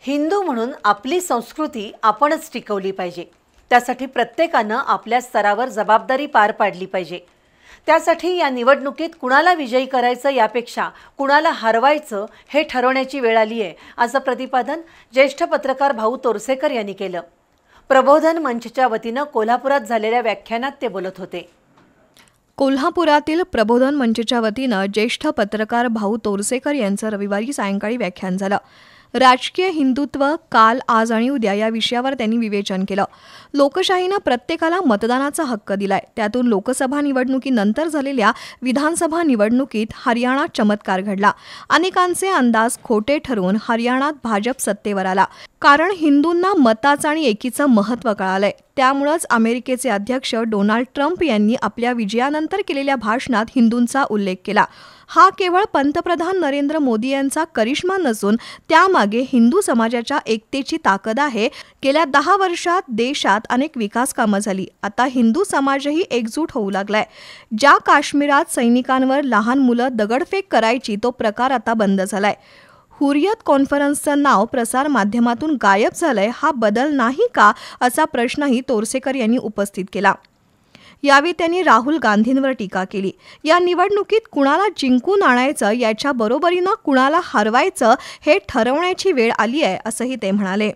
हिंदू म्हणून आपली संस्कृती आपणच टिकवली पाहिजे। त्यासाठी प्रत्येकाने आपल्या स्तरावर जबाबदारी पार पाडली पाहिजे। त्यासाठी या निवडणुकीत कुणाला विजयी करायचं यापेक्षा कुणाला हरवायचं हे ठरवण्याची वेळ आली आहे, असं प्रतिपादन ज्येष्ठ पत्रकार भाऊ तोरसेकर यांनी केलं। प्रबोधन मंचच्या वतीने कोल्हापुरात झालेल्या व्याख्यानात ते बोलत होते। कोल्हापुरातील प्रबोधन मंचच्या वतीने ज्येष्ठ पत्रकार भाऊ तोरसेकर यांचं रविवारी सायंकाळी व्याख्यान झालं। राजकीय हिंदुत्व काल, आज आणि उद्या या विषयावर त्यांनी विवेचन केलं। लोकशाहीने प्रत्येकाला मतदानाचा हक्क दिलाय, त्यातून लोकसभा निवडणुकीनंतर झालेल्या विधानसभा निवडणुकीत हरियाणात चमत्कार घडला। अनेकांचे अंदाज खोटे ठरून हरियाणात भाजप सत्तेवर आला, कारण हिंदूंना मताचं आणि एकीचं महत्त्व कळालंय। त्यामुळेच अमेरिकेचे अध्यक्ष डोनाल्ड ट्रम्प यांनी आपल्या विजयानंतर केलेल्या भाषणात हिंदूंचा उल्लेख केला। हा केवळ पंतप्रधान नरेंद्र मोदी यांचा करिश्मा नसून त्यामागे हिंदू समाजाच्या एकतेची ताकद आहे। गेल्या 10 वर्षात देशात अनेक विकास कामं झाली। आता हिंदू समाजही एकजूट होऊ लागलाय। ज्या काश्मीरात सैनिकांवर लहान मुलं दगडफेक करायची, तो प्रकार आता बंद झालाय। हुरियत कॉन्फरन्सचं नाव प्रसार माध्यमातून गायब झालंय, हा बदल नाही का, असा प्रश्नही तोरसेकर यांनी उपस्थित केला। यावेळी त्यांनी राहुल गांधींवर टीका केली। या निवडणुकीत कुणाला जिंकून आणायचं, याच्या बरोबरीनं कुणाला हरवायचं हे ठरवण्याची वेळ आली आहे, असंही ते म्हणाले।